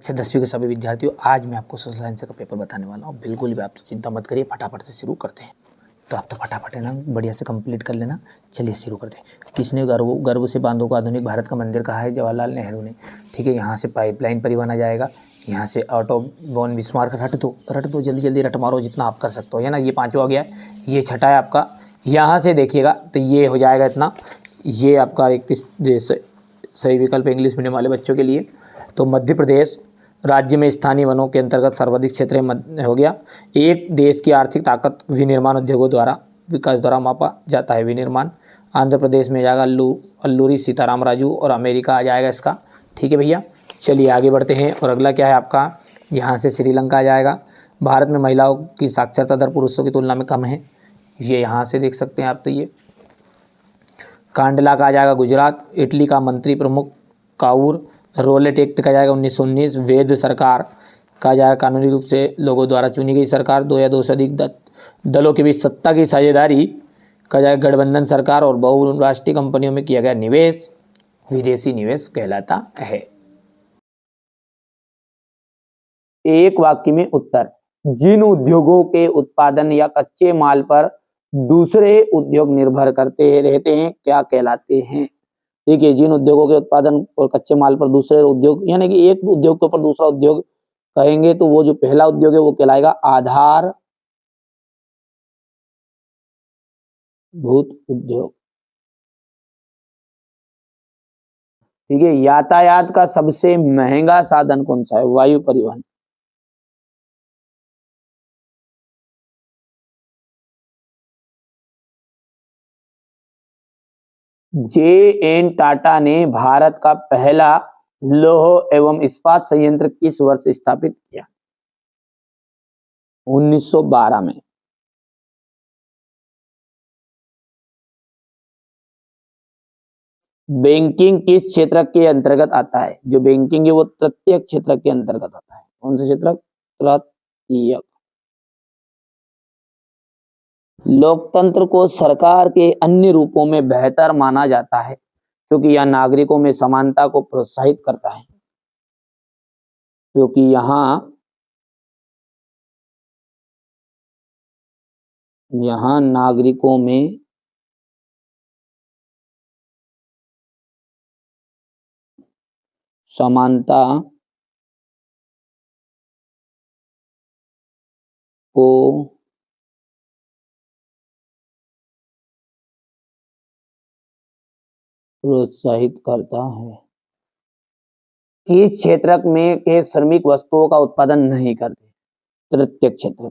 से 10वीं के सभी विद्यार्थियों, आज मैं आपको सोशल साइंस का पेपर बताने वाला हूँ। बिल्कुल भी आप तो चिंता मत करिए, फटाफट से शुरू करते हैं। तो आप तो फटाफट है ना, बढ़िया से कंप्लीट कर लेना। चलिए शुरू करते हैं। किसने गर्व से बांधों को आधुनिक भारत का मंदिर कहा है? जवाहरलाल नेहरू ने। ठीक है, यहाँ से पाइपलाइन परिवहन आ जाएगा, यहाँ से ऑटोबॉन बिस्मार्क। रट दो जल्दी जल्दी, रट मारो जितना आप कर सकते हो, है ना। ये 5वां हो गया है, ये 6ठा है आपका। यहाँ से देखिएगा तो ये हो जाएगा इतना, ये आपका 31 सही विकल्प इंग्लिश मीडियम वाले बच्चों के लिए। तो मध्य प्रदेश राज्य में स्थानीय वनों के अंतर्गत सर्वाधिक क्षेत्र हो गया। एक देश की आर्थिक ताकत विनिर्माण उद्योगों द्वारा विकास द्वारा मापा जाता है। विनिर्माण आंध्र प्रदेश में जाएगा अल्लूरी सीताराम राजू, और अमेरिका आ जाएगा इसका। ठीक है भैया, चलिए आगे बढ़ते हैं। और अगला क्या है आपका, यहाँ से श्रीलंका आ जाएगा। भारत में महिलाओं की साक्षरता दर पुरुषों की तुलना में कम है, ये यहाँ से देख सकते हैं आप। तो ये कांडला का आ जाएगा गुजरात। इटली का मंत्री प्रमुख काउर। रोलेट एक्ट का जाएगा 1919। वेद सरकार का जाएगा कानूनी रूप से लोगों द्वारा चुनी गई सरकार। 2 या 2 से अधिक दलों के बीच सत्ता की साझेदारी का जाएगा गठबंधन सरकार। और बहुराष्ट्रीय कंपनियों में किया गया निवेश विदेशी निवेश कहलाता है। एक वाक्य में उत्तर। जिन उद्योगों के उत्पादन या कच्चे माल पर दूसरे उद्योग निर्भर करते रहते हैं क्या कहलाते हैं? ठीक है, जिन उद्योगों के उत्पादन और कच्चे माल पर दूसरे उद्योग, यानी कि एक उद्योग के ऊपर दूसरा उद्योग कहेंगे तो वो जो पहला उद्योग है वो कहलाएगा आधारभूत उद्योग। ठीक है, यातायात का सबसे महंगा साधन कौन सा है? वायु परिवहन। जे.एन. टाटा ने भारत का पहला लौह एवं इस्पात संयंत्र किस वर्ष स्थापित किया? 1912 में। बैंकिंग किस क्षेत्र के अंतर्गत आता है? जो बैंकिंग है वो तृतीयक क्षेत्र के अंतर्गत आता है। कौन सा क्षेत्र? तृतीयक। लोकतंत्र को सरकार के अन्य रूपों में बेहतर माना जाता है क्योंकि यह नागरिकों में समानता को प्रोत्साहित करता है। क्योंकि यहाँ नागरिकों में समानता को प्रोत्साहित करता है। किस क्षेत्र में के श्रमिक वस्तुओं का उत्पादन नहीं करते? तृतीयक क्षेत्र।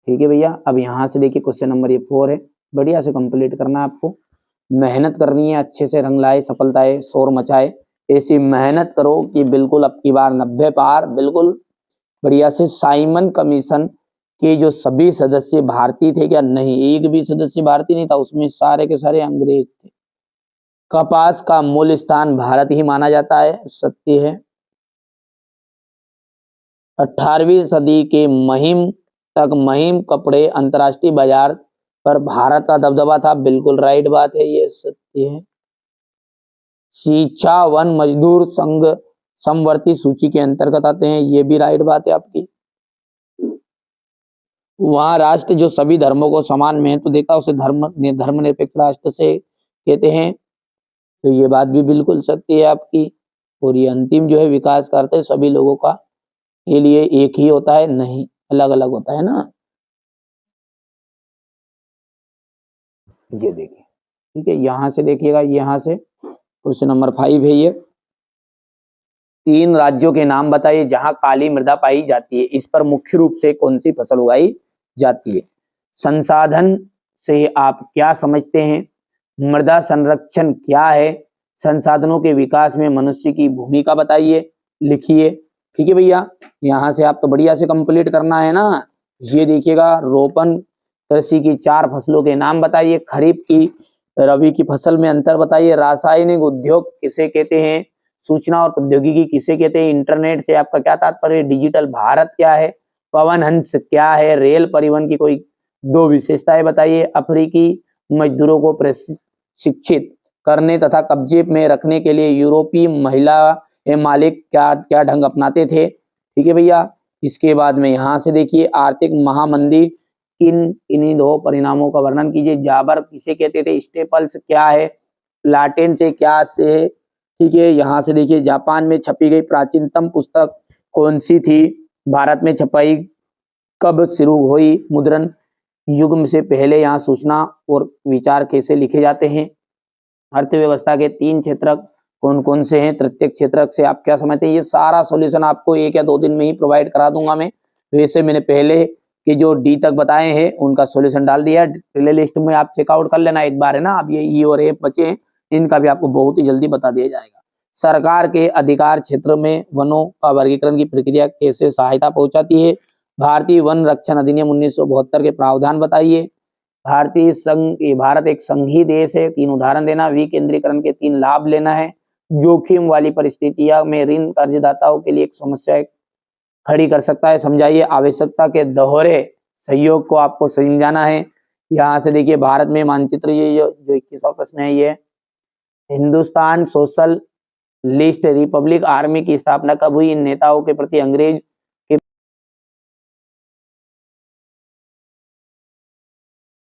ठीक है भैया, अब यहाँ से देखिए क्वेश्चन नंबर ये 4 है, बढ़िया से कंप्लीट करना है आपको। मेहनत करनी है, अच्छे से रंग लाए, सफलताएं शोर मचाए। ऐसी मेहनत करो कि बिल्कुल अब की बार 90 पार, बिल्कुल बढ़िया से। साइमन कमीशन के जो सभी सदस्य भारतीय थे क्या? नहीं, एक भी सदस्य भारतीय नहीं था, उसमें सारे के सारे अंग्रेज थे। कपास का मूल स्थान भारत ही माना जाता है, सत्य है। 18वीं सदी के महिम कपड़े अंतर्राष्ट्रीय बाजार पर भारत का दबदबा था, बिल्कुल राइट बात है, ये सत्य है। शिक्षा वन मजदूर संघ समवर्ती सूची के अंतर्गत आते हैं, ये भी राइट बात है आपकी। वहां राष्ट्र जो सभी धर्मों को समान महत्व देता है उसे धर्मनिरपेक्ष राष्ट्र से कहते हैं, तो ये बात भी बिल्कुल सत्य है आपकी। और ये अंतिम जो है विकास करते हैं सभी लोगों का के लिए एक ही होता है, नहीं अलग अलग होता है ना। ये देखिए, ठीक है, यहां से देखिएगा, यहां से क्वेश्चन नंबर 5 है ये। 3 राज्यों के नाम बताइए जहां काली मृदा पाई जाती है। इस पर मुख्य रूप से कौन सी फसल उगाई जाती है? संसाधन से आप क्या समझते हैं? मृदा संरक्षण क्या है? संसाधनों के विकास में मनुष्य की भूमिका बताइए, लिखिए। ठीक है भैया, यहाँ से आप तो बढ़िया से कंप्लीट करना है ना। ये देखिएगा, रोपण कृषि की 4 फसलों के नाम बताइए। खरीफ की रबी की फसल में अंतर बताइए। रासायनिक उद्योग किसे कहते हैं? सूचना और प्रौद्योगिकी किसे कहते हैं? इंटरनेट से आपका क्या तात्पर्य? डिजिटल भारत क्या है? पवन हंस क्या है? रेल परिवहन की कोई 2 विशेषताएं बताइए। अफ्रीकी मजदूरों को प्रशिक्षित करने तथा कब्जे में रखने के लिए यूरोपीय महिला मालिक क्या क्या ढंग अपनाते थे। ठीक है भैया। इसके बाद में यहाँ से देखिए आर्थिक महामंदी इन्हीं दो परिणामों का वर्णन कीजिए। जाबर किसे कहते थे, स्टेपल्स क्या है, लाटिन से क्या से। ठीक है। यहाँ से देखिए जापान में छपी गई प्राचीनतम पुस्तक कौन सी थी, भारत में छपाई कब शुरू हुई, मुद्रण युग से पहले यहाँ सूचना और विचार कैसे लिखे जाते हैं, अर्थव्यवस्था के 3 क्षेत्रक कौन कौन से हैं, प्रत्येक क्षेत्रक से आप क्या समझते हैं। ये सारा सॉल्यूशन आपको 1 या 2 दिन में ही प्रोवाइड करा दूंगा मैं। वैसे मैंने पहले के जो डी तक बताए हैं उनका सॉल्यूशन डाल दिया है, प्ले लिस्ट में आप चेकआउट कर लेना एक बार, है ना। अब ये ई और एफ बचे हैं, इनका भी आपको बहुत ही जल्दी बता दिया जाएगा। सरकार के अधिकार क्षेत्र में वनों का वर्गीकरण की प्रक्रिया कैसे सहायता पहुंचाती है, भारतीय वन रक्षण अधिनियम 1972 के प्रावधान बताइए, भारत एक संघीय देश है, 3 उदाहरण देना, विकेंद्रीकरण के 3 लाभ लेना है, जोखिम वाली परिस्थितियां में ऋण कर्जदाताओं के लिए एक समस्या खड़ी कर सकता है, समझाइए, आवश्यकता के दोहरे सहयोग को आपको समझाना है। यहाँ से देखिए भारत में मानचित्र, ये जो 21वां प्रश्न है, ये Hindustan social list Republic army की स्थापना कब हुई, इन नेताओं के प्रति अंग्रेज